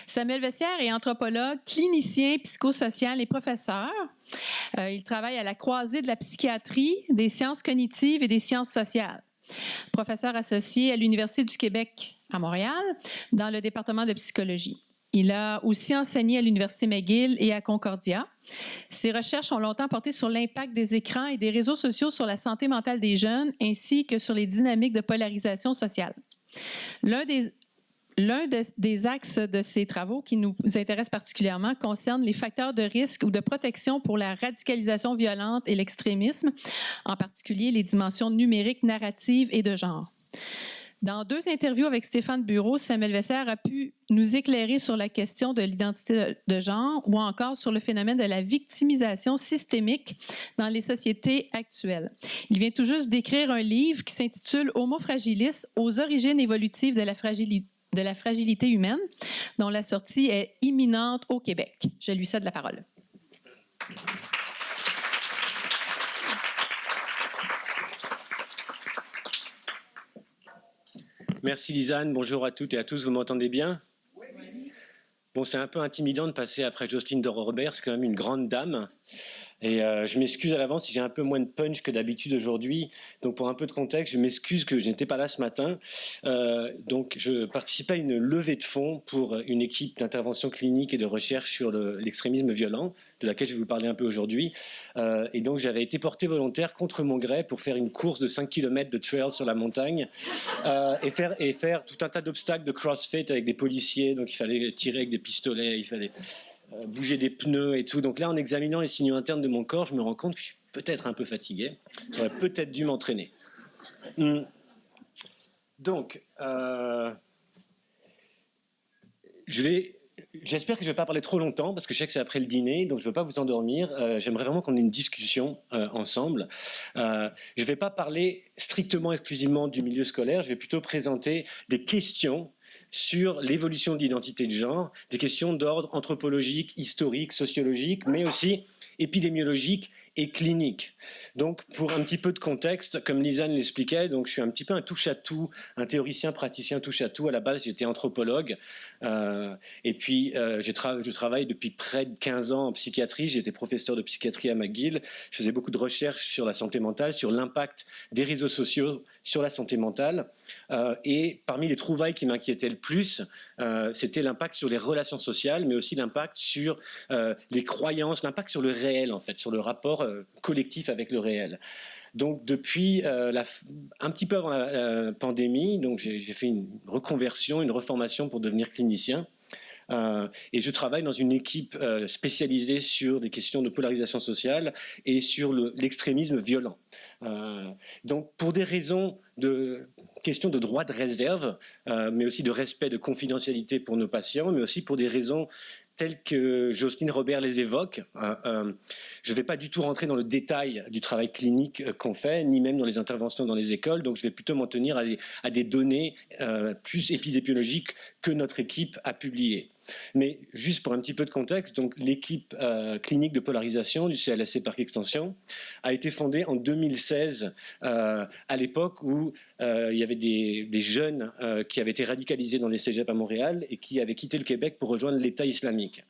Samuel Vessière est anthropologue, clinicien, psychosocial et professeur. Il travaille à la croisée de la psychiatrie, des sciences cognitives et des sciences sociales. Professeur associé à l'Université du Québec à Montréal, dans le département de psychologie. Il a aussi enseigné à l'Université McGill et à Concordia. Ses recherches ont longtemps porté sur l'impact des écrans et des réseaux sociaux sur la santé mentale des jeunes, ainsi que sur les dynamiques de polarisation sociale. L'un des axes de ces travaux qui nous intéresse particulièrement concerne les facteurs de risque ou de protection pour la radicalisation violente et l'extrémisme, en particulier les dimensions numériques, narratives et de genre. Dans 2 interviews avec Stéphane Bureau, Samuel Vessière a pu nous éclairer sur la question de l'identité de genre ou encore sur le phénomène de la victimisation systémique dans les sociétés actuelles. Il vient tout juste d'écrire un livre qui s'intitule « Homo fragilis, aux origines évolutives de la fragilité humaine », dont la sortie est imminente au Québec. Je lui cède la parole. Merci Lisanne, bonjour à toutes et à tous, vous m'entendez bien? Oui. Bon, c'est un peu intimidant de passer après Jocelyne Doro-Robert, c'est quand même une grande dame. Et je m'excuse à l'avance si j'ai un peu moins de punch que d'habitude aujourd'hui. Donc pour un peu de contexte, je m'excuse que je n'étais pas là ce matin. Donc je participais à une levée de fonds pour une équipe d'intervention clinique et de recherche sur l'extrémisme violent, de laquelle je vais vous parler un peu aujourd'hui. Et donc j'avais été porté volontaire contre mon gré pour faire une course de 5 km de trail sur la montagne et faire tout un tas d'obstacles de crossfit avec des policiers. Donc il fallait tirer avec des pistolets, il fallait bouger des pneus et tout. Donc là, en examinant les signaux internes de mon corps, je me rends compte que je suis peut-être un peu fatigué. J'aurais peut-être dû m'entraîner. Donc, j'espère que je ne vais pas parler trop longtemps, parce que je sais que c'est après le dîner, donc je ne veux pas vous endormir. J'aimerais vraiment qu'on ait une discussion ensemble. Je ne vais pas parler strictement, exclusivement du milieu scolaire, je vais plutôt présenter des questions sur l'évolution de l'identité de genre, des questions d'ordre anthropologique, historique, sociologique, mais aussi épidémiologique et clinique. Donc, pour un petit peu de contexte, comme Lisanne l'expliquait, donc je suis un petit peu un touche-à-tout, un théoricien, praticien touche-à-tout. À la base, j'étais anthropologue. Et puis, je travaille depuis près de 15 ans en psychiatrie. J'étais professeur de psychiatrie à McGill. Je faisais beaucoup de recherches sur la santé mentale, sur l'impact des réseaux sociaux sur la santé mentale. Et parmi les trouvailles qui m'inquiétaient le plus, c'était l'impact sur les relations sociales, mais aussi l'impact sur les croyances, l'impact sur le réel, en fait, sur le rapport collectif avec le réel. Donc depuis un petit peu avant la pandémie, donc j'ai fait une reconversion, une reformation pour devenir clinicien. Et je travaille dans une équipe spécialisée sur des questions de polarisation sociale et sur l'extrémisme violent. Donc pour des raisons de questions de droit de réserve, mais aussi de respect de confidentialité pour nos patients, mais aussi pour des raisons telles que Jocelyne Robert les évoque. Je ne vais pas du tout rentrer dans le détail du travail clinique qu'on fait, ni même dans les interventions dans les écoles, donc je vais plutôt m'en tenir à des données plus épidémiologiques que notre équipe a publiées. Mais juste pour un petit peu de contexte, donc l'équipe clinique de polarisation du CLSC Parc Extension a été fondée en 2016, à l'époque où il y avait des jeunes qui avaient été radicalisés dans les cégeps à Montréal et qui avaient quitté le Québec pour rejoindre l'État islamique.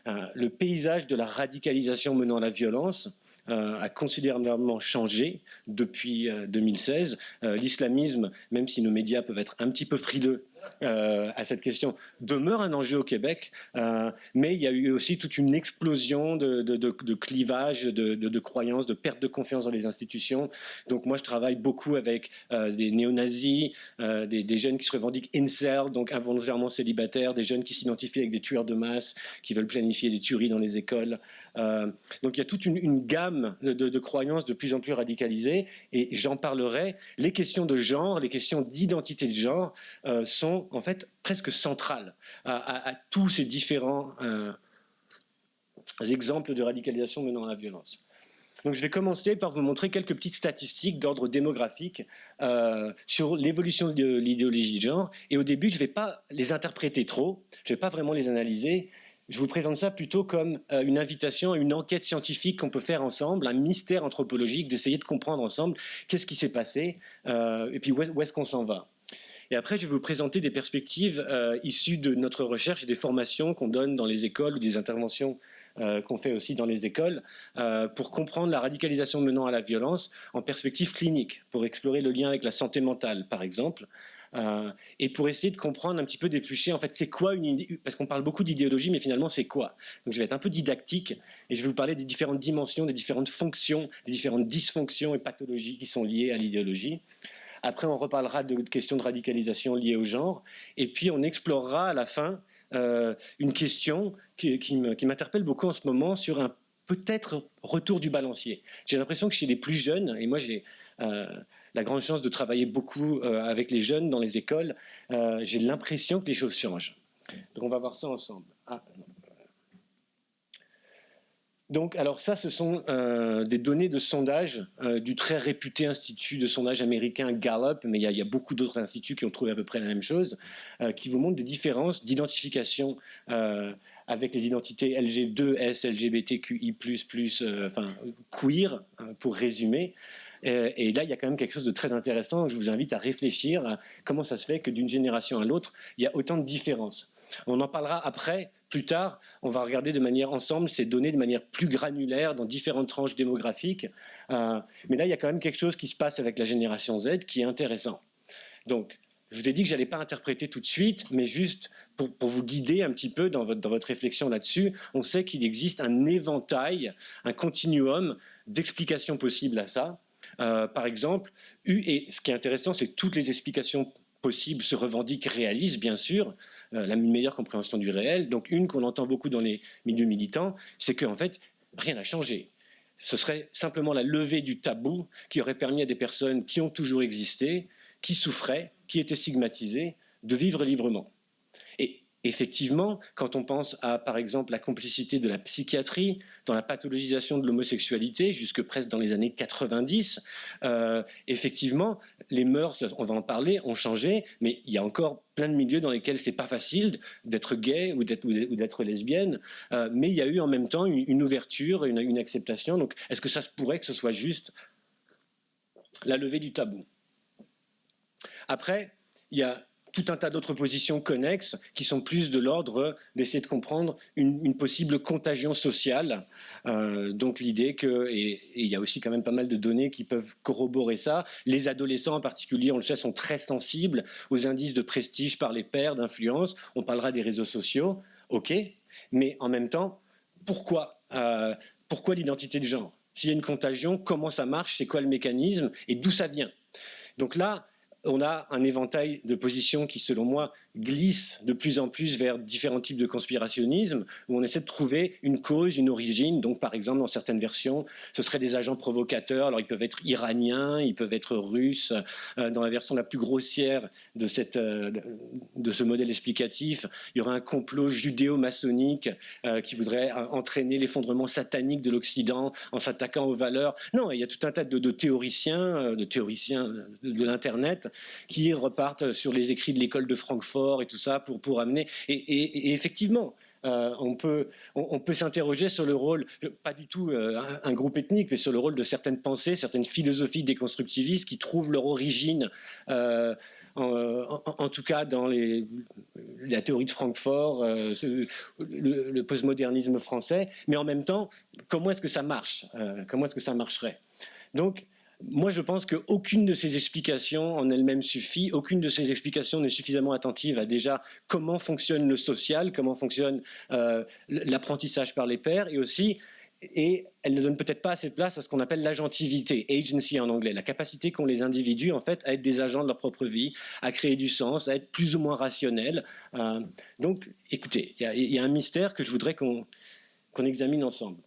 Le paysage de la radicalisation menant à la violence a considérablement changé depuis 2016. L'islamisme, même si nos médias peuvent être un petit peu frileux à cette question, demeure un enjeu au Québec, mais il y a eu aussi toute une explosion de clivages, de croyances, de perte de confiance dans les institutions. Donc moi, je travaille beaucoup avec des néo-nazis, des jeunes qui se revendiquent incel, donc involontairement célibataires, des jeunes qui s'identifient avec des tueurs de masse, qui veulent planifier des tueries dans les écoles. Donc il y a toute une gamme de croyances de plus en plus radicalisées, et j'en parlerai. Les questions de genre, les questions d'identité de genre sont en fait presque centrales à tous ces différents exemples de radicalisation menant à la violence. Donc je vais commencer par vous montrer quelques petites statistiques d'ordre démographique sur l'évolution de l'idéologie de genre, et au début je ne vais pas les interpréter trop, je ne vais pas vraiment les analyser. Je vous présente ça plutôt comme une invitation à une enquête scientifique qu'on peut faire ensemble, un mystère anthropologique, d'essayer de comprendre ensemble qu'est-ce qui s'est passé et puis où est-ce qu'on s'en va. Et après, je vais vous présenter des perspectives issues de notre recherche et des formations qu'on donne dans les écoles ou des interventions qu'on fait aussi dans les écoles pour comprendre la radicalisation menant à la violence en perspective clinique, pour explorer le lien avec la santé mentale, par exemple. Et pour essayer de comprendre un petit peu, d'éplucher, en fait, c'est quoi une idée, parce qu'on parle beaucoup d'idéologie, mais finalement, c'est quoi? Donc, je vais être un peu didactique et je vais vous parler des différentes dimensions, des différentes fonctions, des différentes dysfonctions et pathologies qui sont liées à l'idéologie. Après, on reparlera de questions de radicalisation liées au genre. Et puis, on explorera à la fin une question qui m'interpelle beaucoup en ce moment sur un peut-être retour du balancier. J'ai l'impression que chez les plus jeunes, et moi j'ai la grande chance de travailler beaucoup avec les jeunes dans les écoles, j'ai l'impression que les choses changent. Donc on va voir ça ensemble. Donc, alors ça, ce sont des données de sondage du très réputé institut de sondage américain Gallup, mais il y a beaucoup d'autres instituts qui ont trouvé à peu près la même chose, qui vous montrent des différences d'identification avec les identités LG2S, LGBTQI+, enfin queer, pour résumer. Et là, il y a quand même quelque chose de très intéressant. Je vous invite à réfléchir à comment ça se fait que d'une génération à l'autre, il y a autant de différences. On en parlera après, plus tard. On va regarder de manière ensemble ces données de manière plus granulaire dans différentes tranches démographiques. Mais là, il y a quand même quelque chose qui se passe avec la génération Z qui est intéressant. Donc, je vous ai dit que je n'allais pas interpréter tout de suite, mais juste pour vous guider un petit peu dans votre réflexion là-dessus, on sait qu'il existe un éventail, un continuum d'explications possibles à ça. Par exemple, et ce qui est intéressant, c'est que toutes les explications possibles se revendiquent réalistes, bien sûr, la meilleure compréhension du réel. Donc une qu'on entend beaucoup dans les milieux militants, c'est qu'en fait, rien n'a changé. Ce serait simplement la levée du tabou qui aurait permis à des personnes qui ont toujours existé, qui souffraient, qui étaient stigmatisées, de vivre librement. Et effectivement, quand on pense à, par exemple, la complicité de la psychiatrie dans la pathologisation de l'homosexualité, jusque presque dans les années 90, effectivement, les mœurs, on va en parler, ont changé, mais il y a encore plein de milieux dans lesquels c'est pas facile d'être gay ou d'être lesbienne, mais il y a eu en même temps une ouverture, une acceptation. Donc, est-ce que ça se pourrait que ce soit juste la levée du tabou? Après, il y a tout un tas d'autres positions connexes qui sont plus de l'ordre d'essayer de comprendre une possible contagion sociale. Donc l'idée que, et il y a aussi quand même pas mal de données qui peuvent corroborer ça, les adolescents en particulier, on le sait, sont très sensibles aux indices de prestige par les pairs, d'influence. On parlera des réseaux sociaux, ok, mais en même temps, pourquoi l'identité de genre? S'il y a une contagion, comment ça marche? C'est quoi le mécanisme? Et d'où ça vient? Donc là, on a un éventail de positions qui, selon moi, glissent de plus en plus vers différents types de conspirationnisme, où on essaie de trouver une cause, une origine. Donc, par exemple, dans certaines versions, ce seraient des agents provocateurs. Alors, ils peuvent être iraniens, ils peuvent être russes. Dans la version la plus grossière de ce modèle explicatif, il y aurait un complot judéo-maçonnique qui voudrait entraîner l'effondrement satanique de l'Occident en s'attaquant aux valeurs. Non, il y a tout un tas de théoriciens de l'Internet qui repartent sur les écrits de l'école de Francfort et tout ça pour amener. Et effectivement, on peut s'interroger sur le rôle, pas du tout un groupe ethnique, mais sur le rôle de certaines pensées, certaines philosophies déconstructivistes qui trouvent leur origine, en tout cas dans la théorie de Francfort, le postmodernisme français. Mais en même temps, comment est-ce que ça marche? Comment est-ce que ça marcherait? Donc, moi, je pense qu'aucune de ces explications en elle-même suffit. Aucune de ces explications n'est suffisamment attentive à déjà comment fonctionne le social, comment fonctionne l'apprentissage par les pairs, et elle ne donne peut-être pas assez de place à ce qu'on appelle l'agentivité, agency en anglais, la capacité qu'ont les individus en fait à être des agents de leur propre vie, à créer du sens, à être plus ou moins rationnels. Donc, écoutez, il y a un mystère que je voudrais qu'on examine ensemble.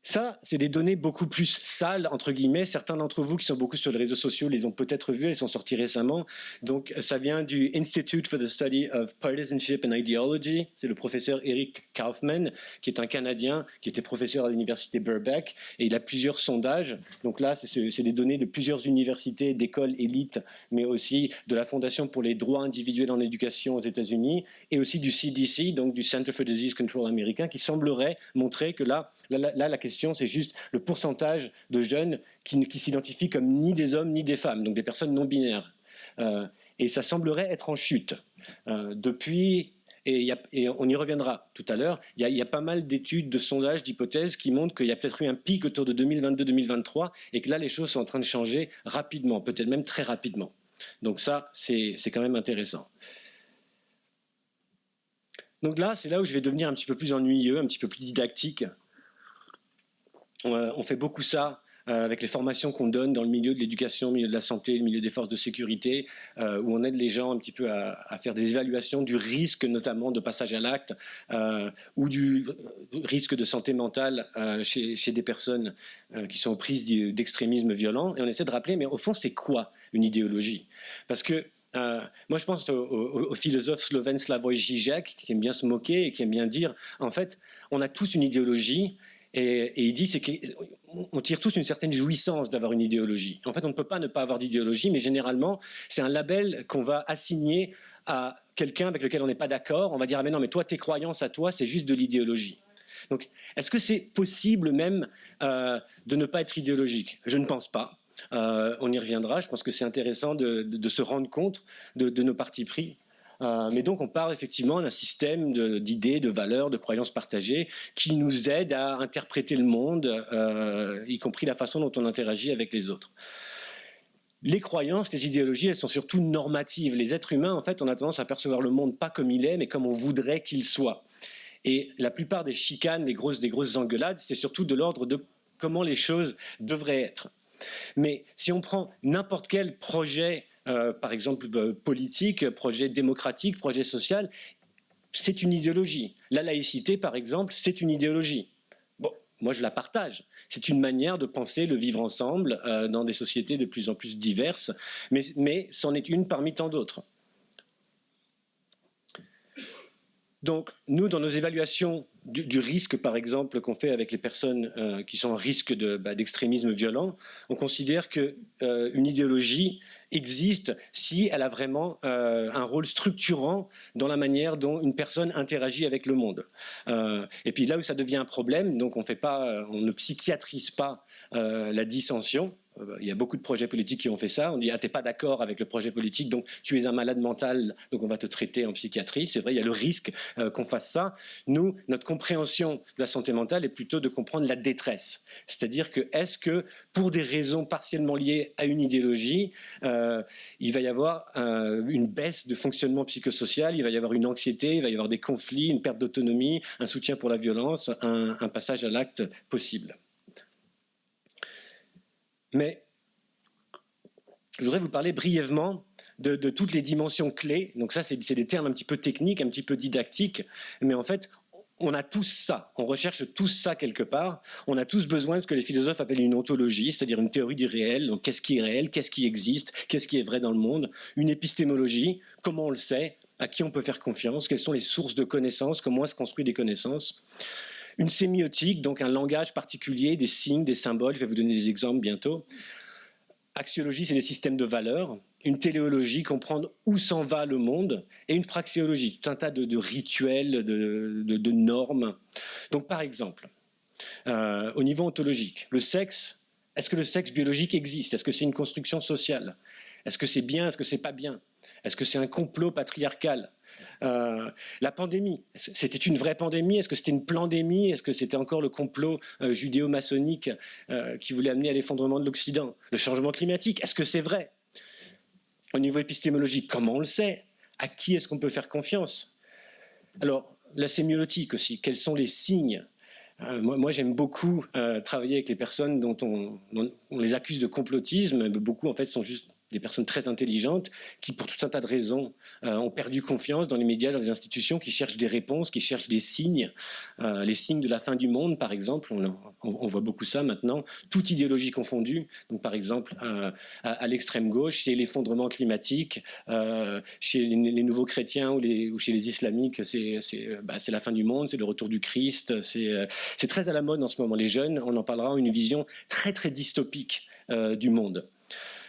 Ça, c'est des données beaucoup plus sales, entre guillemets. Certains d'entre vous qui sont beaucoup sur les réseaux sociaux les ont peut-être vues, elles sont sorties récemment. Donc, ça vient du Institute for the Study of Partisanship and Ideology. C'est le professeur Eric Kaufman, qui est un Canadien, qui était professeur à l'université Birkbeck, et il a plusieurs sondages. Donc là, c'est des données de plusieurs universités, d'écoles élites, mais aussi de la Fondation pour les droits individuels en éducation aux États-Unis, et aussi du CDC, donc du Center for Disease Control américain, qui semblerait montrer que là la question question, c'est juste le pourcentage de jeunes qui s'identifient comme ni des hommes ni des femmes, donc des personnes non binaires. Et ça semblerait être en chute. Et on y reviendra tout à l'heure, il y a pas mal d'études, de sondages, d'hypothèses qui montrent qu'il y a peut-être eu un pic autour de 2022-2023 et que là, les choses sont en train de changer rapidement, peut-être même très rapidement. Donc ça, c'est quand même intéressant. Donc là, c'est là où je vais devenir un petit peu plus ennuyeux, un petit peu plus didactique. On fait beaucoup ça avec les formations qu'on donne dans le milieu de l'éducation, le milieu de la santé, le milieu des forces de sécurité, où on aide les gens un petit peu à faire des évaluations du risque, notamment de passage à l'acte, ou du risque de santé mentale chez des personnes qui sont aux prises d'extrémisme violent. Et on essaie de rappeler, mais au fond, c'est quoi une idéologie? Parce que moi, je pense au philosophe slovène Slavoj Žižek, qui aime bien se moquer et qui aime bien dire, en fait, on a tous une idéologie, et il dit c'est qu'on tire tous une certaine jouissance d'avoir une idéologie. En fait, on ne peut pas ne pas avoir d'idéologie, mais généralement, c'est un label qu'on va assigner à quelqu'un avec lequel on n'est pas d'accord. On va dire, ah mais non, mais toi, tes croyances à toi, c'est juste de l'idéologie. Donc, est-ce que c'est possible même de ne pas être idéologique? Je ne pense pas. On y reviendra. Je pense que c'est intéressant de se rendre compte de nos partis pris. Mais donc on parle effectivement d'un système d'idées, de valeurs, de croyances partagées qui nous aide à interpréter le monde, y compris la façon dont on interagit avec les autres. Les croyances, les idéologies, elles sont surtout normatives. Les êtres humains, en fait, on a tendance à percevoir le monde pas comme il est, mais comme on voudrait qu'il soit. Et la plupart des chicanes, des grosses engueulades, c'est surtout de l'ordre de comment les choses devraient être. Mais si on prend n'importe quel projet, par exemple politique, projet démocratique, projet social, c'est une idéologie. La laïcité, par exemple, c'est une idéologie. Bon, moi je la partage. C'est une manière de penser le vivre ensemble dans des sociétés de plus en plus diverses, mais c'en est une parmi tant d'autres. Donc, nous, dans nos évaluations du risque, par exemple, qu'on fait avec les personnes qui sont en risque d'extrémisme violent, on considère qu'une idéologie existe si elle a vraiment un rôle structurant dans la manière dont une personne interagit avec le monde. Et puis là où ça devient un problème, donc on ne psychiatrise pas la dissension. Il y a beaucoup de projets politiques qui ont fait ça. On dit, ah, t'es pas d'accord avec le projet politique, donc tu es un malade mental, donc on va te traiter en psychiatrie. C'est vrai, il y a le risque qu'on fasse ça. Nous, notre compréhension de la santé mentale est plutôt de comprendre la détresse. C'est-à-dire que, est-ce que, pour des raisons partiellement liées à une idéologie, il va y avoir une baisse de fonctionnement psychosocial, il va y avoir une anxiété, il va y avoir des conflits, une perte d'autonomie, un soutien pour la violence, un passage à l'acte possible. Mais je voudrais vous parler brièvement de toutes les dimensions clés. Donc ça, c'est des termes un petit peu techniques, un petit peu didactiques. Mais en fait, on a tous ça. On recherche tous ça quelque part. On a tous besoin de ce que les philosophes appellent une ontologie, c'est-à-dire une théorie du réel. Donc qu'est-ce qui est réel, qu'est-ce qui existe, qu'est-ce qui est vrai dans le monde. Une épistémologie, comment on le sait, à qui on peut faire confiance, quelles sont les sources de connaissances, comment se construit des connaissances. Une sémiotique, donc un langage particulier, des signes, des symboles, je vais vous donner des exemples bientôt. Axiologie, c'est des systèmes de valeurs. Une téléologie, comprendre où s'en va le monde. Et une praxéologie, tout un tas de rituels, de normes. Donc par exemple, au niveau ontologique, le sexe, est-ce que le sexe biologique existe? Est-ce que c'est une construction sociale? Est-ce que c'est bien? Est-ce que c'est pas bien? Est-ce que c'est un complot patriarcal? La pandémie, c'était une vraie pandémie? Est-ce que c'était une plandémie? Est-ce que c'était encore le complot judéo-maçonnique qui voulait amener à l'effondrement de l'Occident? Le changement climatique, est-ce que c'est vrai? Au niveau épistémologique, comment on le sait? À qui est-ce qu'on peut faire confiance? Alors, la sémiotique aussi, quels sont les signes? Moi j'aime beaucoup travailler avec les personnes dont on les accuse de complotisme. Beaucoup en fait sont juste des personnes très intelligentes qui, pour tout un tas de raisons, ont perdu confiance dans les médias, dans les institutions, qui cherchent des réponses, qui cherchent des signes. Les signes de la fin du monde, par exemple, on voit beaucoup ça maintenant, toute idéologie confondue. Donc, par exemple, à l'extrême gauche, c'est l'effondrement climatique, chez les nouveaux chrétiens ou chez les islamiques, c'est la fin du monde, c'est le retour du Christ. C'est très à la mode en ce moment. Les jeunes, on en parlera, ont une vision très, très dystopique du monde.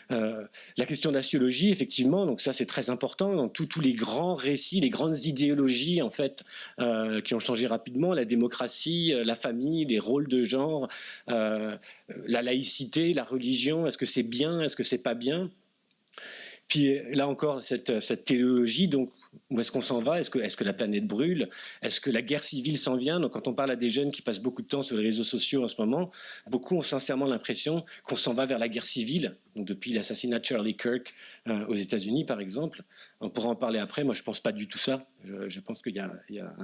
La question de la sociologie, effectivement, donc ça c'est très important dans tous les grands récits, les grandes idéologies en fait qui ont changé rapidement, la démocratie, la famille, les rôles de genre, la laïcité, la religion, est-ce que c'est bien, est-ce que c'est pas bien? Puis là encore, cette téléologie, donc où est-ce qu'on s'en va? Est-ce que la planète brûle? Est-ce que la guerre civile s'en vient? Donc quand on parle à des jeunes qui passent beaucoup de temps sur les réseaux sociaux en ce moment, beaucoup ont sincèrement l'impression qu'on s'en va vers la guerre civile. Donc depuis l'assassinat de Charlie Kirk aux États-Unis, par exemple. On pourra en parler après. Moi, je ne pense pas du tout ça. Je pense qu'il y a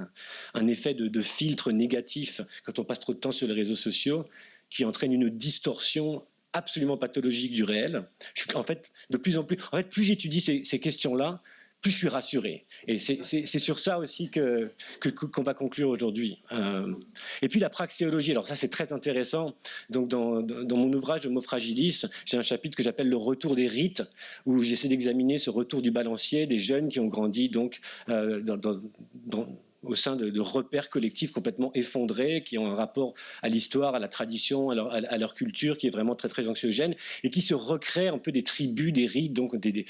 un effet de filtre négatif quand on passe trop de temps sur les réseaux sociaux qui entraîne une distorsion absolument pathologique du réel. En fait, de plus en plus, plus j'étudie ces questions-là, plus je suis rassuré. Et c'est sur ça aussi qu'on va conclure aujourd'hui. Et puis la praxéologie, alors ça c'est très intéressant. Donc dans mon ouvrage Homo fragilis, j'ai un chapitre que j'appelle le retour des rites, où j'essaie d'examiner ce retour du balancier des jeunes qui ont grandi donc au sein de repères collectifs complètement effondrés, qui ont un rapport à l'histoire, à la tradition, à leur culture, qui est vraiment très, très anxiogène, et qui se recréent un peu des tribus, des rites, donc des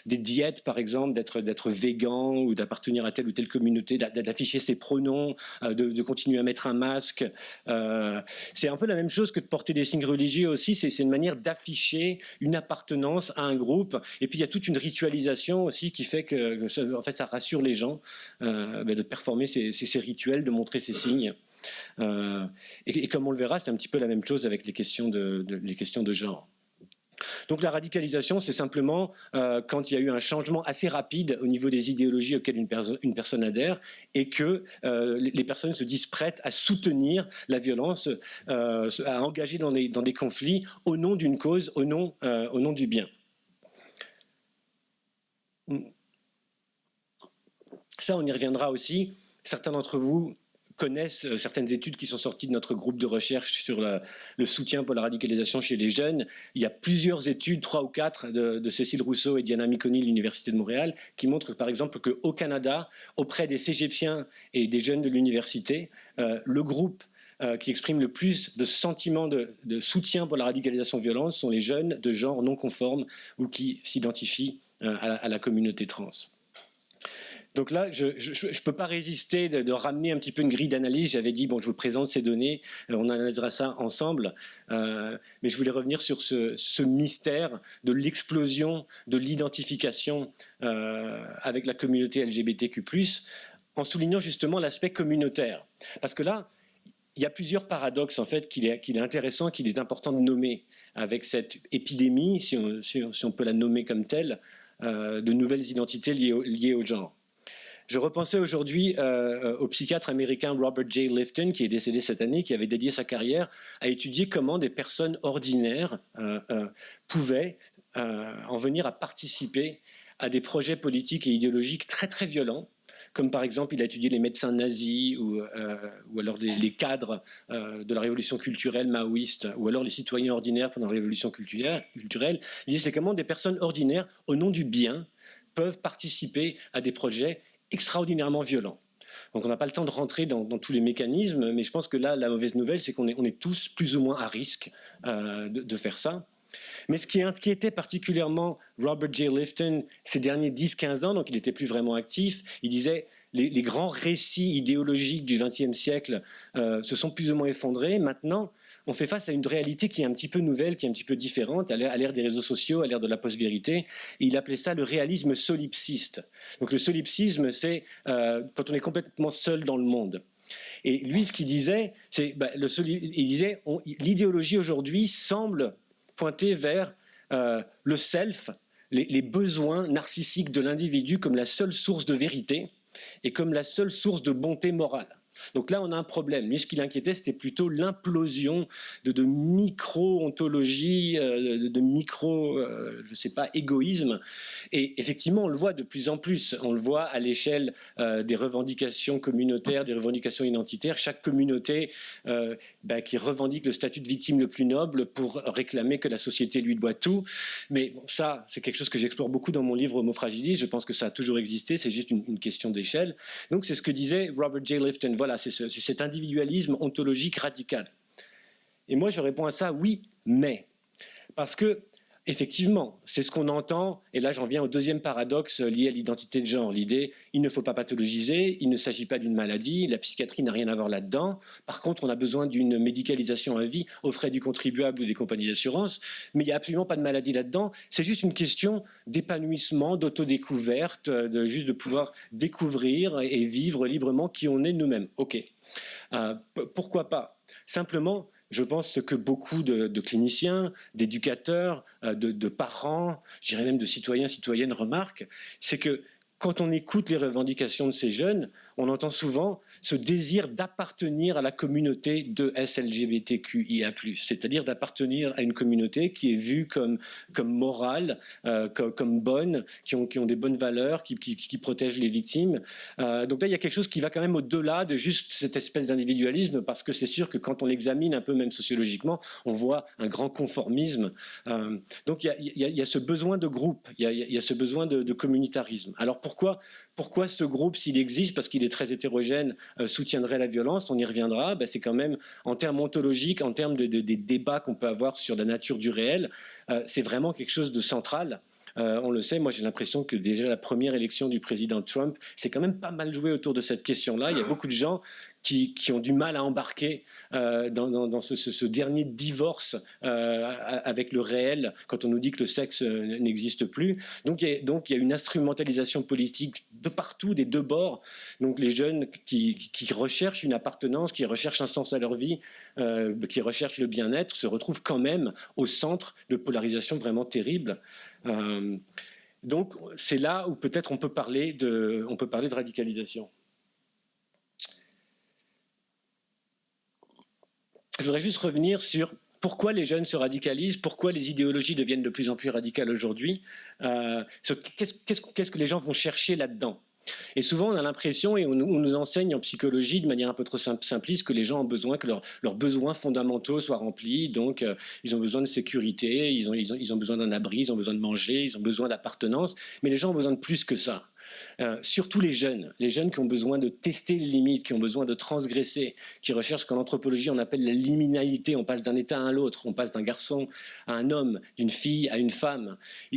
diètes, par exemple, d'être végan ou d'appartenir à telle ou telle communauté, d'afficher ses pronoms, de continuer à mettre un masque. C'est un peu la même chose que de porter des signes religieux aussi, c'est une manière d'afficher une appartenance à un groupe, et puis il y a toute une ritualisation aussi qui fait que en fait, ça rassure les gens, de performer ces rituels, de montrer ces signes. Et comme on le verra, c'est un petit peu la même chose avec les questions de genre. Donc la radicalisation, c'est simplement quand il y a eu un changement assez rapide au niveau des idéologies auxquelles une personne adhère et que les personnes se disent prêtes à soutenir la violence, à engager dans des conflits au nom d'une cause, au nom du bien. Ça, on y reviendra aussi. Certains d'entre vous connaissent certaines études qui sont sorties de notre groupe de recherche sur le soutien pour la radicalisation chez les jeunes. Il y a plusieurs études, 3 ou 4, de Cécile Rousseau et Diana Miconi de l'Université de Montréal, qui montrent par exemple qu'au Canada, auprès des cégepiens et des jeunes de l'université, le groupe qui exprime le plus de sentiments de soutien pour la radicalisation violente sont les jeunes de genre non conforme ou qui s'identifient à la communauté trans. Donc là, je ne peux pas résister de ramener un petit peu une grille d'analyse. J'avais dit, bon, je vous présente ces données, on analysera ça ensemble. Mais je voulais revenir sur ce mystère de l'explosion de l'identification avec la communauté LGBTQ+, en soulignant justement l'aspect communautaire. Parce que là, il y a plusieurs paradoxes en fait qu'il est intéressant, qu'il est important de nommer avec cette épidémie, si on peut la nommer comme telle, de nouvelles identités liées au genre. Je repensais aujourd'hui au psychiatre américain Robert J. Lifton, qui est décédé cette année, qui avait dédié sa carrière à étudier comment des personnes ordinaires pouvaient en venir à participer à des projets politiques et idéologiques très très violents, comme par exemple il a étudié les médecins nazis ou alors les cadres de la révolution culturelle maoïste, ou alors les citoyens ordinaires pendant la révolution culturelle. Il dit c'est comment des personnes ordinaires, au nom du bien, peuvent participer à des projets extraordinairement violents. Donc on n'a pas le temps de rentrer dans tous les mécanismes, mais je pense que là, la mauvaise nouvelle, c'est qu'on est tous plus ou moins à risque de faire ça. Mais ce qui inquiétait particulièrement Robert J. Lifton ces derniers 10-15 ans, donc il n'était plus vraiment actif, il disait les grands récits idéologiques du XXe siècle se sont plus ou moins effondrés. Maintenant, on fait face à une réalité qui est un petit peu nouvelle, qui est un petit peu différente, à l'ère des réseaux sociaux, à l'ère de la post-vérité. Et il appelait ça le réalisme solipsiste. Donc le solipsisme, c'est quand on est complètement seul dans le monde. Et lui, ce qu'il disait, c'est l'idéologie aujourd'hui semble pointer vers le self, les besoins narcissiques de l'individu comme la seule source de vérité et comme la seule source de bonté morale. Donc là, on a un problème. Lui, ce qui l'inquiétait, c'était plutôt l'implosion de micro-ontologie, de micro, je sais pas, égoïsme. Et effectivement, on le voit de plus en plus. On le voit à l'échelle des revendications communautaires, des revendications identitaires. Chaque communauté qui revendique le statut de victime le plus noble pour réclamer que la société lui doit tout. Mais bon, ça, c'est quelque chose que j'explore beaucoup dans mon livre Homo fragilis. Je pense que ça a toujours existé. C'est juste une question d'échelle. Donc, c'est ce que disait Robert J. Lifton. Voilà, c'est cet individualisme ontologique radical. Et moi, je réponds à ça, oui, mais. Parce que effectivement, c'est ce qu'on entend, et là j'en viens au deuxième paradoxe lié à l'identité de genre. L'idée, il ne faut pas pathologiser, il ne s'agit pas d'une maladie, la psychiatrie n'a rien à voir là-dedans. Par contre, on a besoin d'une médicalisation à vie aux frais du contribuable ou des compagnies d'assurance, mais il n'y a absolument pas de maladie là-dedans. C'est juste une question d'épanouissement, d'autodécouverte, juste de pouvoir découvrir et vivre librement qui on est nous-mêmes. Ok. Pourquoi pas? Simplement, je pense que beaucoup de cliniciens, d'éducateurs, de parents, je dirais même de citoyens, citoyennes remarquent, c'est que quand on écoute les revendications de ces jeunes, on entend souvent ce désir d'appartenir à la communauté de SLGBTQIA+, c'est-à-dire d'appartenir à une communauté qui est vue comme morale, comme bonne, qui ont des bonnes valeurs, qui protègent les victimes. Donc là, il y a quelque chose qui va quand même au-delà de juste cette espèce d'individualisme, parce que c'est sûr que quand on l'examine un peu, même sociologiquement, on voit un grand conformisme. Donc il y a ce besoin de groupe, il y a ce besoin de communautarisme. Alors pourquoi ce groupe, s'il existe, parce qu'il est très hétérogène, soutiendrait la violence? On y reviendra. C'est quand même, en termes ontologiques, en termes des débats qu'on peut avoir sur la nature du réel, c'est vraiment quelque chose de central. On le sait, moi j'ai l'impression que déjà la première élection du président Trump, c'est quand même pas mal joué autour de cette question-là. Il y a beaucoup de gens qui ont du mal à embarquer dans ce dernier divorce avec le réel, quand on nous dit que le sexe n'existe plus. Donc il y a une instrumentalisation politique de partout, des deux bords. Donc les jeunes qui recherchent une appartenance, qui recherchent un sens à leur vie, qui recherchent le bien-être, se retrouvent quand même au centre de polarisation vraiment terrible. Donc c'est là où peut-être on peut parler de radicalisation. Je voudrais juste revenir sur pourquoi les jeunes se radicalisent, pourquoi les idéologies deviennent de plus en plus radicales aujourd'hui. Qu'est-ce que les gens vont chercher là-dedans? Et souvent, on a l'impression, et on nous enseigne en psychologie de manière un peu trop simpliste, que les gens ont besoin que leurs besoins fondamentaux soient remplis. Donc, ils ont besoin de sécurité, ils ont besoin d'un abri, ils ont besoin de manger, ils ont besoin d'appartenance. Mais les gens ont besoin de plus que ça. Surtout les jeunes qui ont besoin de tester les limites, qui ont besoin de transgresser, qui recherchent ce qu'en anthropologie on appelle la liminalité. On passe d'un état à l'autre, on passe d'un garçon à un homme, d'une fille à une femme.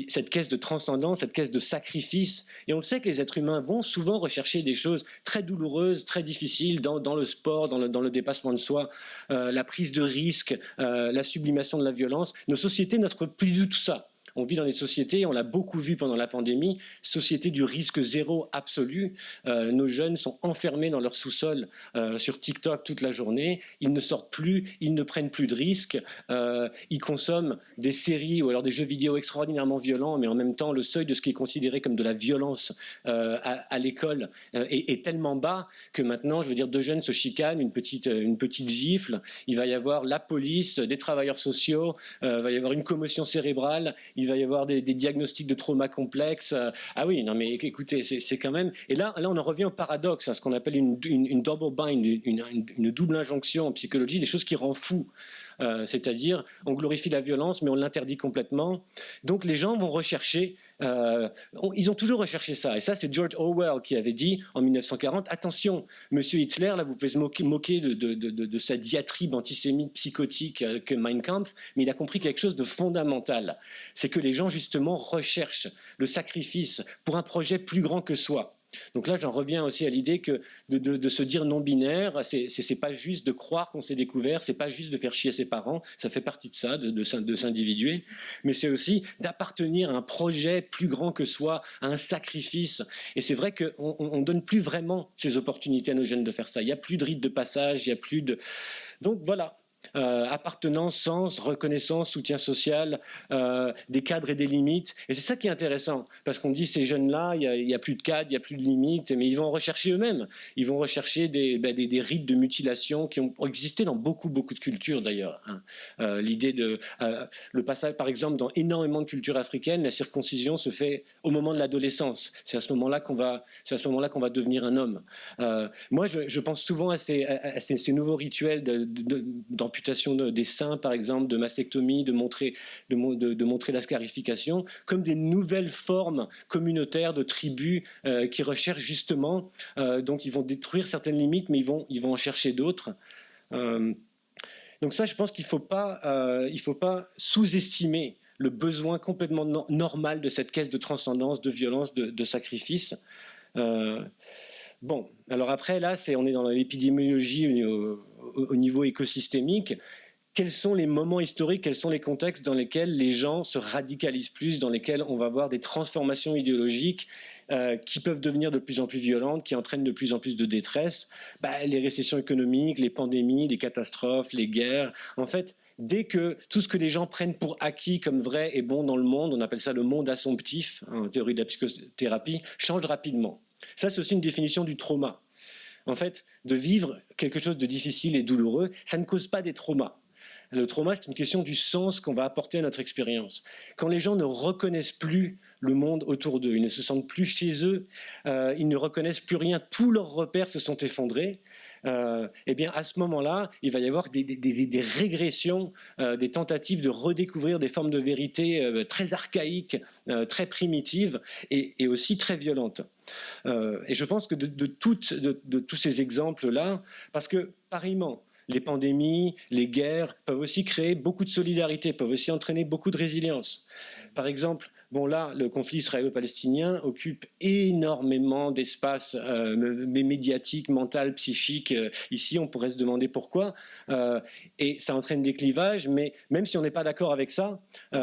Cette quête de transcendance, cette quête de sacrifice. Et on le sait que les êtres humains vont souvent rechercher des choses très douloureuses, très difficiles dans le sport, dans le dépassement de soi, la prise de risque, la sublimation de la violence. Nos sociétés n'offrent plus du tout ça. On vit dans des sociétés, on l'a beaucoup vu pendant la pandémie, société du risque zéro absolu. Nos jeunes sont enfermés dans leur sous-sol sur TikTok toute la journée. Ils ne sortent plus, ils ne prennent plus de risques. Ils consomment des séries ou alors des jeux vidéo extraordinairement violents, mais en même temps, le seuil de ce qui est considéré comme de la violence à l'école est tellement bas que maintenant, je veux dire, deux jeunes se chicanent, une petite gifle. Il va y avoir la police, des travailleurs sociaux, il va y avoir une commotion cérébrale. Il va y avoir des diagnostics de trauma complexes. Ah oui, non mais écoutez, c'est quand même... Et là, on en revient au paradoxe, à ce qu'on appelle une double bind, une double injonction en psychologie, des choses qui rendent fou. C'est-à-dire, on glorifie la violence, mais on l'interdit complètement. Donc les gens vont rechercher... ils ont toujours recherché ça. Et ça, c'est George Orwell qui avait dit en 1940, attention, monsieur Hitler, là, vous pouvez se moquer de sa diatribe antisémite psychotique que Mein Kampf, mais il a compris quelque chose de fondamental. C'est que les gens, justement, recherchent le sacrifice pour un projet plus grand que soi. Donc là, j'en reviens aussi à l'idée que de se dire non-binaire, c'est pas juste de croire qu'on s'est découvert, c'est pas juste de faire chier ses parents, ça fait partie de ça, de s'individuer, mais c'est aussi d'appartenir à un projet plus grand que soi, à un sacrifice. Et c'est vrai qu'on ne donne plus vraiment ces opportunités à nos jeunes de faire ça. Il n'y a plus de rite de passage, il n'y a plus de... Donc voilà. Appartenance, sens, reconnaissance, soutien social, des cadres et des limites. Et c'est ça qui est intéressant, parce qu'on dit ces jeunes-là, il n'y a plus de cadres, il n'y a plus de limites, mais ils vont en rechercher eux-mêmes. Ils vont rechercher des rites de mutilation qui ont existé dans beaucoup de cultures d'ailleurs. Hein. L'idée de le passage, par exemple, dans énormément de cultures africaines, la circoncision se fait au moment de l'adolescence. C'est à ce moment-là qu'on va devenir un homme. Moi, je pense souvent à ces nouveaux rituels d'amputation des seins, par exemple, de mastectomie, de montrer la scarification, comme des nouvelles formes communautaires de tribus qui recherchent justement, donc ils vont détruire certaines limites, mais ils vont en chercher d'autres. Donc ça, je pense qu'il ne faut pas sous-estimer le besoin complètement normal de cette quête de transcendance, de violence, de sacrifice. Bon, alors après, là, on est dans l'épidémiologie au niveau écosystémique. Quels sont les moments historiques, quels sont les contextes dans lesquels les gens se radicalisent plus, dans lesquels on va voir des transformations idéologiques qui peuvent devenir de plus en plus violentes, qui entraînent de plus en plus de détresse. Les récessions économiques, les pandémies, les catastrophes, les guerres. En fait, dès que tout ce que les gens prennent pour acquis comme vrai et bon dans le monde, on appelle ça le monde assomptif, en théorie de la psychothérapie, change rapidement. Ça, c'est aussi une définition du trauma. En fait, de vivre quelque chose de difficile et douloureux, ça ne cause pas des traumas. Le trauma, c'est une question du sens qu'on va apporter à notre expérience. Quand les gens ne reconnaissent plus le monde autour d'eux, ils ne se sentent plus chez eux, ils ne reconnaissent plus rien, tous leurs repères se sont effondrés, eh bien à ce moment-là, il va y avoir des régressions, des tentatives de redécouvrir des formes de vérité très archaïques, très primitives et aussi très violentes. Et je pense que de tous ces exemples-là, parce que pareillement, les pandémies, les guerres peuvent aussi créer beaucoup de solidarité, peuvent aussi entraîner beaucoup de résilience. Par exemple, bon là, le conflit israélo-palestinien occupe énormément d'espace médiatique, mental, psychique. Ici, on pourrait se demander pourquoi. Et ça entraîne des clivages, mais même si on n'est pas d'accord avec ça,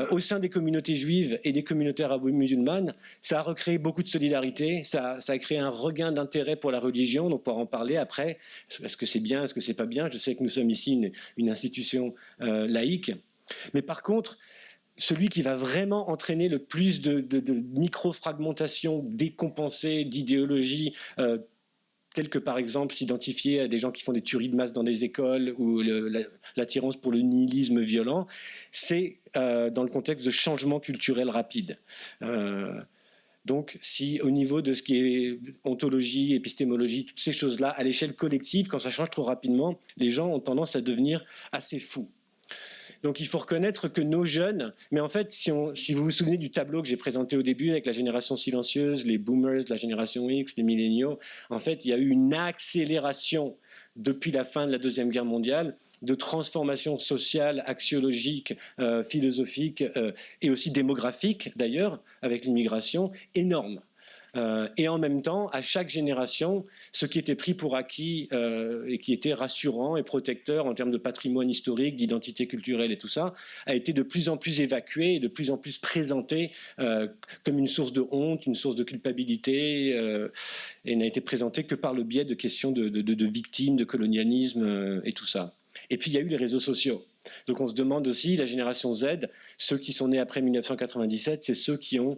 au sein des communautés juives et des communautés arabo-musulmanes, ça a recréé beaucoup de solidarité, ça a créé un regain d'intérêt pour la religion, donc on pourra en parler après. Est-ce que c'est bien, est-ce que c'est pas bien? Je sais que nous sommes ici une institution laïque. Mais par contre, celui qui va vraiment entraîner le plus de micro-fragmentation décompensée d'idéologies, telles que par exemple s'identifier à des gens qui font des tueries de masse dans des écoles ou l'attirance pour le nihilisme violent, c'est dans le contexte de changement culturel rapide. Donc, si au niveau de ce qui est ontologie, épistémologie, toutes ces choses-là, à l'échelle collective, quand ça change trop rapidement, les gens ont tendance à devenir assez fous. Donc il faut reconnaître que nos jeunes, mais en fait, si vous vous souvenez du tableau que j'ai présenté au début avec la génération silencieuse, les boomers, la génération X, les milléniaux, en fait, il y a eu une accélération depuis la fin de la Deuxième Guerre mondiale de transformation sociale, axiologique, philosophique et aussi démographique d'ailleurs, avec l'immigration, énorme. Et en même temps, à chaque génération, ce qui était pris pour acquis et qui était rassurant et protecteur en termes de patrimoine historique, d'identité culturelle et tout ça, a été de plus en plus évacué et de plus en plus présenté comme une source de honte, une source de culpabilité, et n'a été présenté que par le biais de questions de victimes, de colonialisme et tout ça. Et puis il y a eu les réseaux sociaux. Donc on se demande aussi, la génération Z, ceux qui sont nés après 1997, c'est ceux qui ont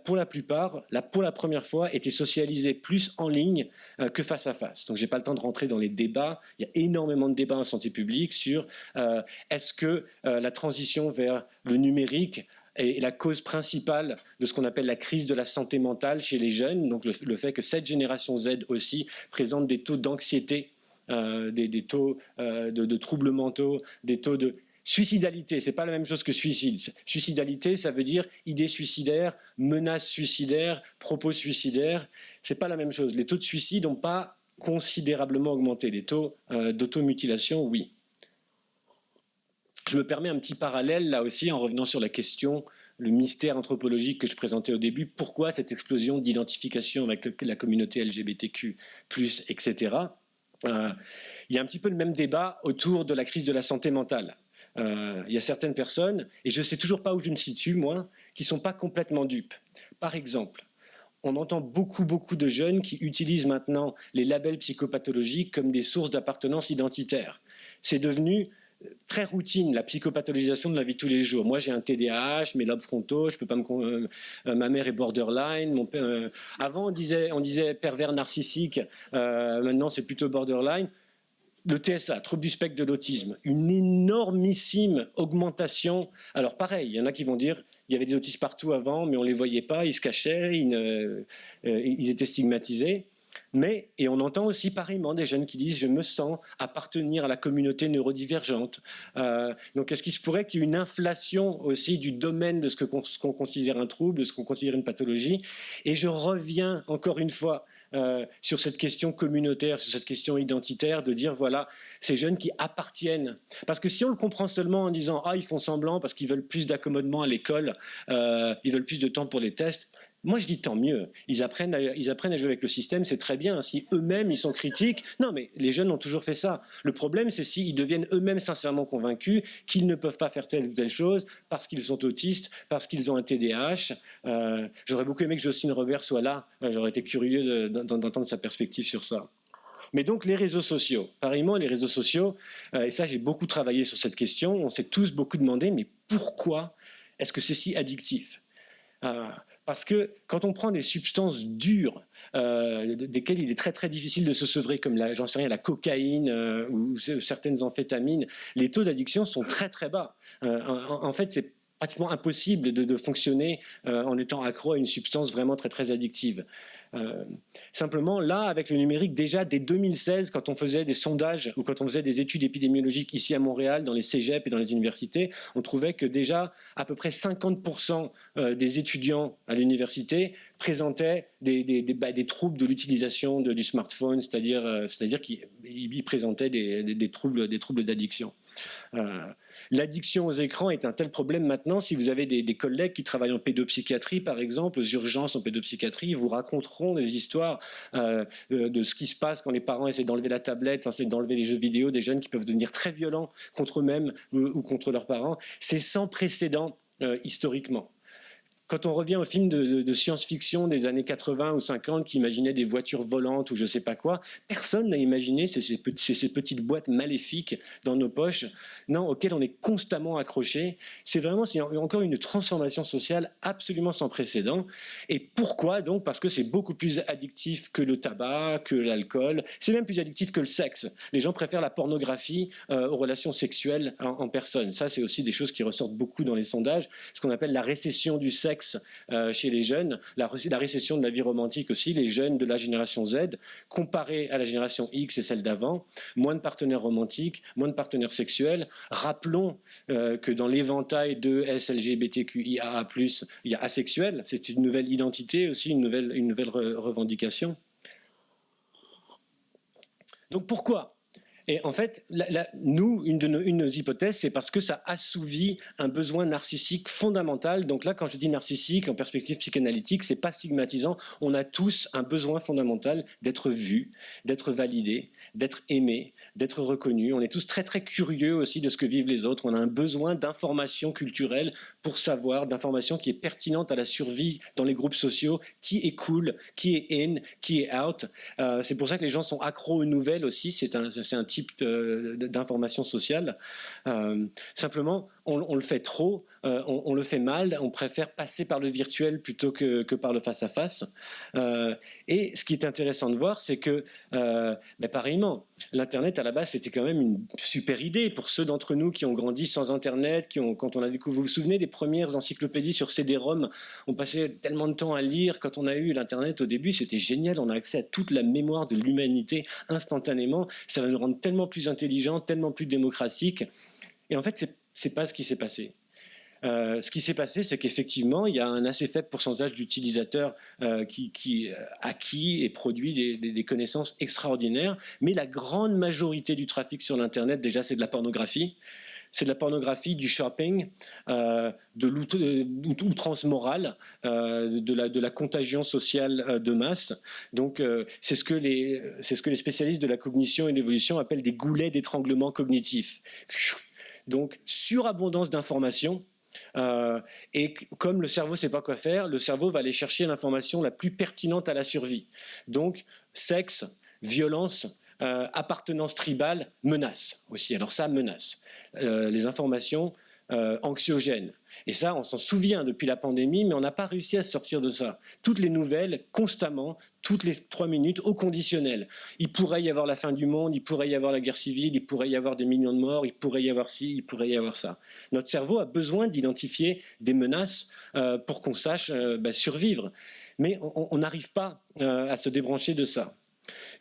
pour la plupart, pour la première fois, été socialisés plus en ligne que face à face. Donc, je n'ai pas le temps de rentrer dans les débats. Il y a énormément de débats en santé publique sur est-ce que la transition vers le numérique est la cause principale de ce qu'on appelle la crise de la santé mentale chez les jeunes. Donc, le fait que cette génération Z aussi présente des taux d'anxiété, des taux de troubles mentaux, des taux de suicidalité, c'est pas la même chose que suicide. Suicidalité, ça veut dire idée suicidaire, menace suicidaire, propos suicidaires. C'est pas la même chose. Les taux de suicide n'ont pas considérablement augmenté. Les taux d'automutilation, oui. Je me permets un petit parallèle là aussi en revenant sur la question, le mystère anthropologique que je présentais au début. Pourquoi cette explosion d'identification avec la communauté LGBTQ+, etc. Il y a un petit peu le même débat autour de la crise de la santé mentale. Il y a certaines personnes, et je ne sais toujours pas où je me situe, moi, qui ne sont pas complètement dupes. Par exemple, on entend beaucoup de jeunes qui utilisent maintenant les labels psychopathologiques comme des sources d'appartenance identitaire. C'est devenu très routine, la psychopathologisation de la vie de tous les jours. Moi, j'ai un TDAH, mes lobes frontaux, je peux pas ma mère est borderline. Avant, on disait pervers narcissique, maintenant, c'est plutôt borderline. Le TSA, trouble du spectre de l'autisme, une énormissime augmentation. Alors pareil, il y en a qui vont dire il y avait des autistes partout avant, mais on ne les voyait pas, ils se cachaient, ils étaient stigmatisés. Et on entend aussi pareillement des jeunes qui disent « je me sens appartenir à la communauté neurodivergente ». Donc est-ce qu'il se pourrait qu'il y ait une inflation aussi du domaine de ce qu'on considère un trouble, de ce qu'on considère une pathologie? Et je reviens encore une fois sur cette question communautaire, sur cette question identitaire, de dire voilà, ces jeunes qui appartiennent. Parce que si on le comprend seulement en disant ah, ils font semblant parce qu'ils veulent plus d'accommodement à l'école, ils veulent plus de temps pour les tests. Moi, je dis tant mieux. Ils apprennent à jouer avec le système, c'est très bien. Si eux-mêmes, ils sont critiques, non, mais les jeunes ont toujours fait ça. Le problème, c'est s'ils deviennent eux-mêmes sincèrement convaincus qu'ils ne peuvent pas faire telle ou telle chose parce qu'ils sont autistes, parce qu'ils ont un TDAH. J'aurais beaucoup aimé que Jocelyne Robert soit là. J'aurais été curieux d'entendre sa perspective sur ça. Mais donc les réseaux sociaux, pareillement les réseaux sociaux, et ça j'ai beaucoup travaillé sur cette question, on s'est tous beaucoup demandé, mais pourquoi est-ce que c'est si addictif ? Parce que quand on prend des substances dures, desquelles il est très très difficile de se sevrer, comme j'en sais rien, la cocaïne ou certaines amphétamines, les taux d'addiction sont très très bas. En fait, c'est pratiquement impossible de fonctionner en étant accro à une substance vraiment très très addictive. Simplement, là, avec le numérique, déjà dès 2016, quand on faisait des sondages ou quand on faisait des études épidémiologiques ici à Montréal, dans les cégeps et dans les universités, on trouvait que déjà à peu près 50% des étudiants à l'université présentaient des troubles de l'utilisation du smartphone, c'est-à-dire qu'ils présentaient des troubles d'addiction. L'addiction aux écrans est un tel problème maintenant. Si vous avez des collègues qui travaillent en pédopsychiatrie, par exemple, aux urgences en pédopsychiatrie, ils vous raconteront des histoires de ce qui se passe quand les parents essaient d'enlever la tablette, essaient d'enlever les jeux vidéo, des jeunes qui peuvent devenir très violents contre eux-mêmes ou contre leurs parents. C'est sans précédent historiquement. Quand on revient aux films de science-fiction des années 80 ou 50 qui imaginaient des voitures volantes ou je ne sais pas quoi, personne n'a imaginé ces petites boîtes maléfiques dans nos poches, non, auxquelles on est constamment accroché. C'est encore une transformation sociale absolument sans précédent. Et pourquoi donc? Parce que c'est beaucoup plus addictif que le tabac, que l'alcool. C'est même plus addictif que le sexe. Les gens préfèrent la pornographie aux relations sexuelles en personne. Ça, c'est aussi des choses qui ressortent beaucoup dans les sondages, ce qu'on appelle la récession du sexe chez les jeunes, la récession de la vie romantique aussi, les jeunes de la génération Z, comparés à la génération X et celle d'avant, moins de partenaires romantiques, moins de partenaires sexuels. Rappelons que dans l'éventail de SLGBTQIA+, il y a asexuel, c'est une nouvelle identité aussi, une nouvelle revendication. Donc pourquoi ? Et en fait, une de nos hypothèses, c'est parce que ça assouvit un besoin narcissique fondamental. Donc là, quand je dis narcissique, en perspective psychanalytique, c'est pas stigmatisant. On a tous un besoin fondamental d'être vu, d'être validé, d'être aimé, d'être reconnu. On est tous très très curieux aussi de ce que vivent les autres. On a un besoin d'information culturelle pour savoir, d'information qui est pertinente à la survie dans les groupes sociaux, qui est cool, qui est in, qui est out. C'est pour ça que les gens sont accros aux nouvelles aussi. C'est un type d'information sociale. Simplement, on le fait trop, on le fait mal, on préfère passer par le virtuel plutôt que par le face-à-face. Et ce qui est intéressant de voir, c'est que, pareillement, l'Internet, à la base, c'était quand même une super idée pour ceux d'entre nous qui ont grandi sans Internet, quand on a découvert, vous vous souvenez des premières encyclopédies sur CD-ROM, on passait tellement de temps à lire. Quand on a eu l'Internet au début, c'était génial, on a accès à toute la mémoire de l'humanité instantanément. Ça va nous rendre tellement plus intelligents, tellement plus démocratiques. Et en fait, c'est pas ce qui s'est passé. Ce qui s'est passé, c'est qu'effectivement, il y a un assez faible pourcentage d'utilisateurs qui acquis et produit des connaissances extraordinaires, mais la grande majorité du trafic sur l'Internet, déjà, c'est de la pornographie. C'est de la pornographie, du shopping, de l'outrance morale, de la contagion sociale de masse. Donc, c'est ce que les spécialistes de la cognition et de l'évolution appellent des goulets d'étranglement cognitif. Donc, surabondance d'informations. Et comme le cerveau ne sait pas quoi faire, le cerveau va aller chercher l'information la plus pertinente à la survie. Donc, sexe, violence, appartenance tribale, menace aussi. Alors ça, menace. Les informations anxiogènes. Et ça, on s'en souvient depuis la pandémie, mais on n'a pas réussi à se sortir de ça. Toutes les nouvelles, constamment, toutes les 3 minutes, au conditionnel. Il pourrait y avoir la fin du monde, il pourrait y avoir la guerre civile, il pourrait y avoir des millions de morts, il pourrait y avoir ci, il pourrait y avoir ça. Notre cerveau a besoin d'identifier des menaces pour qu'on sache survivre. Mais on n'arrive pas à se débrancher de ça.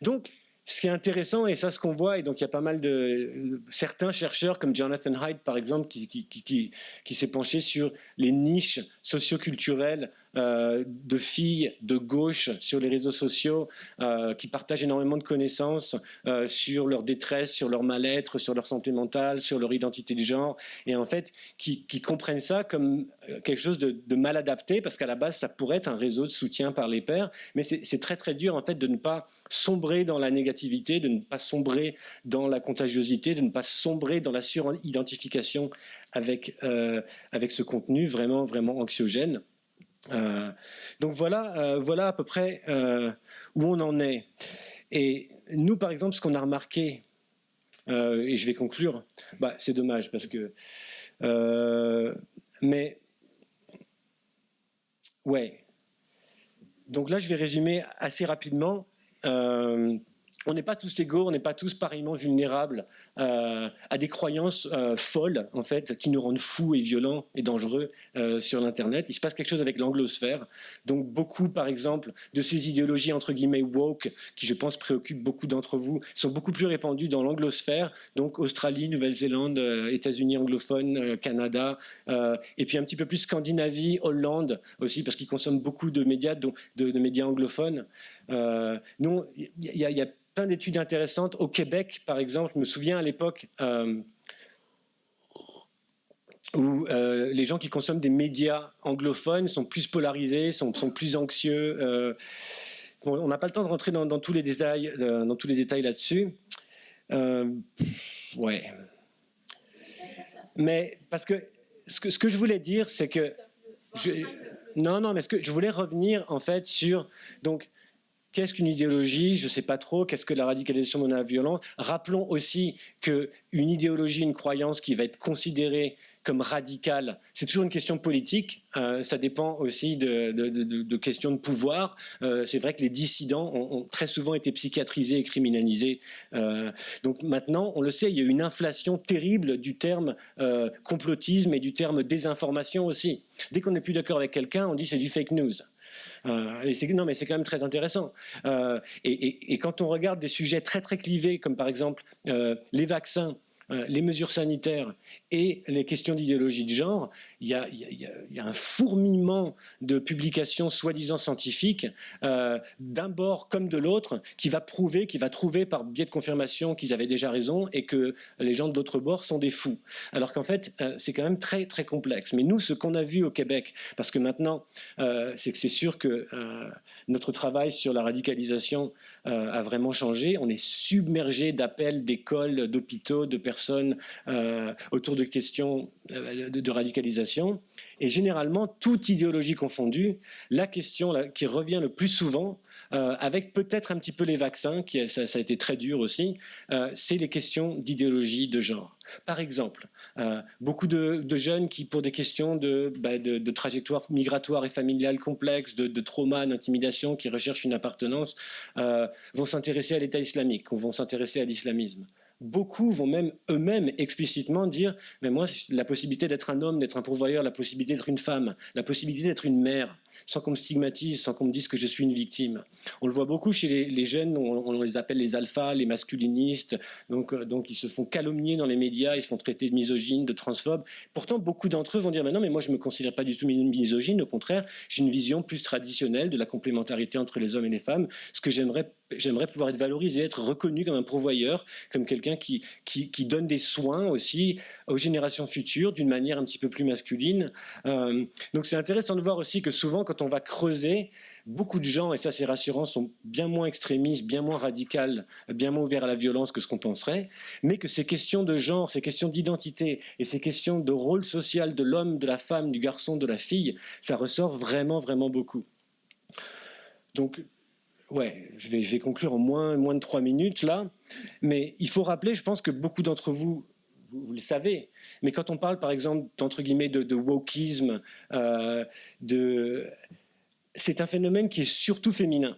Donc, ce qui est intéressant, et ça ce qu'on voit, et donc il y a pas mal de certains chercheurs comme Jonathan Haidt par exemple qui s'est penché sur les niches socioculturelles de filles de gauche sur les réseaux sociaux qui partagent énormément de connaissances sur leur détresse, sur leur mal-être, sur leur santé mentale, sur leur identité de genre, et en fait qui comprennent ça comme quelque chose de mal adapté, parce qu'à la base ça pourrait être un réseau de soutien par les pairs, mais c'est très très dur en fait de ne pas sombrer dans la négativité, de ne pas sombrer dans la contagiosité, de ne pas sombrer dans la suridentification avec ce contenu vraiment vraiment anxiogène. Donc voilà, voilà à peu près où on en est. Et nous, par exemple, ce qu'on a remarqué, et je vais conclure, c'est dommage parce que... mais... Ouais. Donc là, je vais résumer assez rapidement. On n'est pas tous égaux, on n'est pas tous pareillement vulnérables à des croyances folles, en fait, qui nous rendent fous et violents et dangereux sur l'Internet. Il se passe quelque chose avec l'anglosphère. Donc beaucoup, par exemple, de ces idéologies, entre guillemets, woke, qui, je pense, préoccupent beaucoup d'entre vous, sont beaucoup plus répandues dans l'anglosphère, donc Australie, Nouvelle-Zélande, États-Unis anglophones, Canada, et puis un petit peu plus Scandinavie, Hollande aussi, parce qu'ils consomment beaucoup de médias, de médias anglophones. Nous, il y a plein d'études intéressantes. Au Québec, par exemple, je me souviens à l'époque où les gens qui consomment des médias anglophones sont plus polarisés, sont plus anxieux. On n'a pas le temps de rentrer dans tous les détails, là-dessus. Ouais. Mais parce que ce que je voulais dire, c'est que mais ce que je voulais revenir en fait sur donc. Qu'est-ce qu'une idéologie? Je ne sais pas trop. Qu'est-ce que la radicalisation de la violence? Rappelons aussi qu'une idéologie, une croyance qui va être considérée comme radicale, c'est toujours une question politique. Ça dépend aussi de questions de pouvoir. C'est vrai que les dissidents ont très souvent été psychiatrisés et criminalisés. Donc maintenant, on le sait, il y a une inflation terrible du terme complotisme et du terme désinformation aussi. Dès qu'on n'est plus d'accord avec quelqu'un, on dit c'est du fake news. Non, mais c'est quand même très intéressant. Et quand on regarde des sujets très très clivés, comme par exemple les vaccins, les mesures sanitaires et les questions d'idéologie de genre, il y a un fourmillement de publications soi-disant scientifiques, d'un bord comme de l'autre, qui va trouver par biais de confirmation qu'ils avaient déjà raison et que les gens de l'autre bord sont des fous. Alors qu'en fait, c'est quand même très très complexe. Mais nous, ce qu'on a vu au Québec, parce que maintenant, c'est que c'est sûr que notre travail sur la radicalisation a vraiment changé. On est submergé d'appels d'écoles, d'hôpitaux, de personnes autour de questions de radicalisation. Et généralement, toute idéologie confondue, la question qui revient le plus souvent, avec peut-être un petit peu les vaccins, ça a été très dur aussi, c'est les questions d'idéologie de genre. Par exemple, beaucoup de jeunes qui, pour des questions de trajectoire migratoire et familiale complexe, de trauma, d'intimidation, qui recherchent une appartenance, vont s'intéresser à l'État islamique, ou vont s'intéresser à l'islamisme. Beaucoup vont même eux-mêmes explicitement dire « mais moi, la possibilité d'être un homme, d'être un pourvoyeur, la possibilité d'être une femme, la possibilité d'être une mère, sans qu'on me stigmatise, sans qu'on me dise que je suis une victime ». On le voit beaucoup chez les jeunes, on les appelle les alphas, les masculinistes, donc ils se font calomnier dans les médias, ils se font traiter de misogynes, de transphobes. Pourtant, beaucoup d'entre eux vont dire « mais non, mais moi je ne me considère pas du tout misogyne, au contraire, j'ai une vision plus traditionnelle de la complémentarité entre les hommes et les femmes, ce que j'aimerais pouvoir être valorisé, être reconnu comme un pourvoyeur, comme quelqu'un qui donne des soins aussi aux générations futures d'une manière un petit peu plus masculine. » Donc c'est intéressant de voir aussi que souvent, quand on va creuser, beaucoup de gens, et ça c'est rassurant, sont bien moins extrémistes, bien moins radicales, bien moins ouverts à la violence que ce qu'on penserait, mais que ces questions de genre, ces questions d'identité et ces questions de rôle social de l'homme, de la femme, du garçon, de la fille, ça ressort vraiment, vraiment beaucoup. Donc, ouais, je vais conclure en moins de 3 minutes là, mais il faut rappeler, je pense que beaucoup d'entre vous le savez, mais quand on parle par exemple d'entre guillemets de wokisme, c'est un phénomène qui est surtout féminin.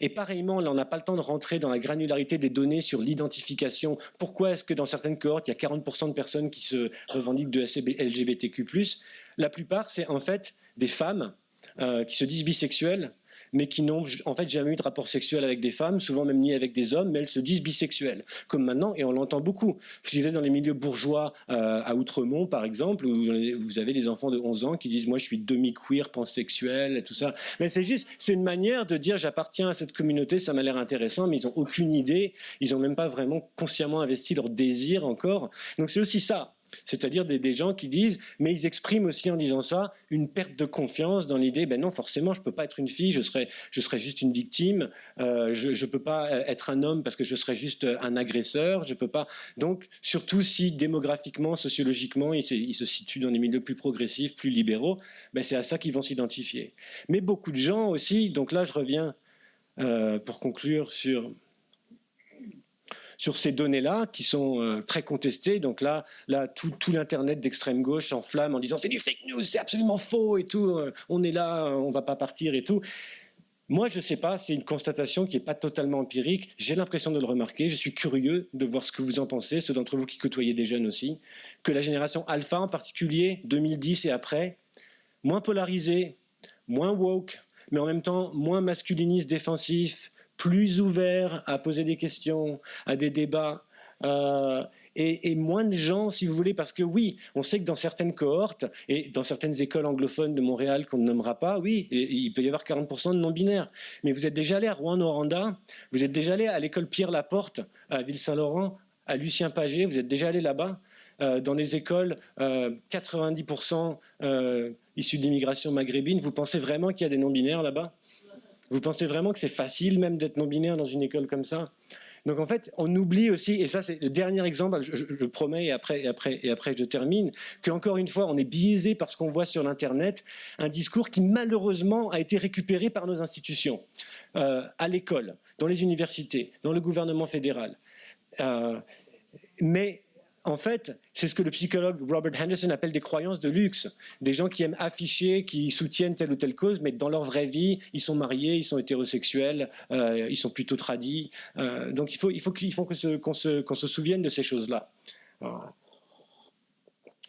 Et pareillement, là, on n'a pas le temps de rentrer dans la granularité des données sur l'identification. Pourquoi est-ce que dans certaines cohortes, il y a 40% de personnes qui se revendiquent de LGBTQ+. La plupart, c'est en fait des femmes qui se disent bisexuelles, mais qui n'ont en fait jamais eu de rapport sexuel avec des femmes, souvent même ni avec des hommes, mais elles se disent bisexuelles, comme maintenant, et on l'entend beaucoup. Si vous êtes dans les milieux bourgeois à Outremont, par exemple, où vous avez des enfants de 11 ans qui disent « moi je suis demi-queer, pansexuel », et tout ça. Mais c'est une manière de dire « j'appartiens à cette communauté, ça m'a l'air intéressant », mais ils n'ont aucune idée, ils n'ont même pas vraiment consciemment investi leur désir encore. Donc c'est aussi ça. C'est-à-dire des gens qui disent, mais ils expriment aussi en disant ça, une perte de confiance dans l'idée, ben non, forcément, je ne peux pas être une fille, je serais juste une victime, je ne peux pas être un homme parce que je serais juste un agresseur, je peux pas. Donc, surtout si démographiquement, sociologiquement, ils se situent dans des milieux plus progressifs, plus libéraux, ben c'est à ça qu'ils vont s'identifier. Mais beaucoup de gens aussi, donc là, je reviens pour conclure sur ces données-là qui sont très contestées. Donc là tout l'Internet d'extrême gauche s'enflamme en disant « c'est du fake news, c'est absolument faux et tout, on est là, on ne va pas partir et tout ». Moi, je ne sais pas, c'est une constatation qui n'est pas totalement empirique. J'ai l'impression de le remarquer. Je suis curieux de voir ce que vous en pensez, ceux d'entre vous qui côtoyez des jeunes aussi, que la génération alpha en particulier, 2010 et après, moins polarisée, moins woke, mais en même temps moins masculiniste, défensif, plus ouvert à poser des questions, à des débats, et moins de gens, si vous voulez, parce que oui, on sait que dans certaines cohortes, et dans certaines écoles anglophones de Montréal qu'on ne nommera pas, oui, il peut y avoir 40% de non-binaires. Mais vous êtes déjà allé à Rouen-Noranda, vous êtes déjà allé à l'école Pierre-Laporte, à Ville-Saint-Laurent, à Lucien Pagé, vous êtes déjà allé là-bas, dans des écoles 90% issus d'immigration maghrébine. Vous pensez vraiment qu'il y a des non-binaires là-bas ? Vous pensez vraiment que c'est facile même d'être non-binaire dans une école comme ça ? Donc en fait, on oublie aussi, et ça c'est le dernier exemple, je promets et après je termine, qu'encore une fois, on est biaisé par ce qu'on voit sur l'Internet, un discours qui malheureusement a été récupéré par nos institutions, à l'école, dans les universités, dans le gouvernement fédéral. Mais en fait, c'est ce que le psychologue Robert Henderson appelle des croyances de luxe. Des gens qui aiment afficher, qui soutiennent telle ou telle cause, mais dans leur vraie vie, ils sont mariés, ils sont hétérosexuels, ils sont plutôt tradis. Donc il faut qu'on se souvienne de ces choses-là.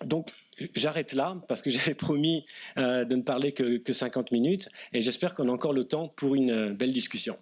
Donc j'arrête là, parce que j'avais promis de ne parler que 50 minutes, et j'espère qu'on a encore le temps pour une belle discussion.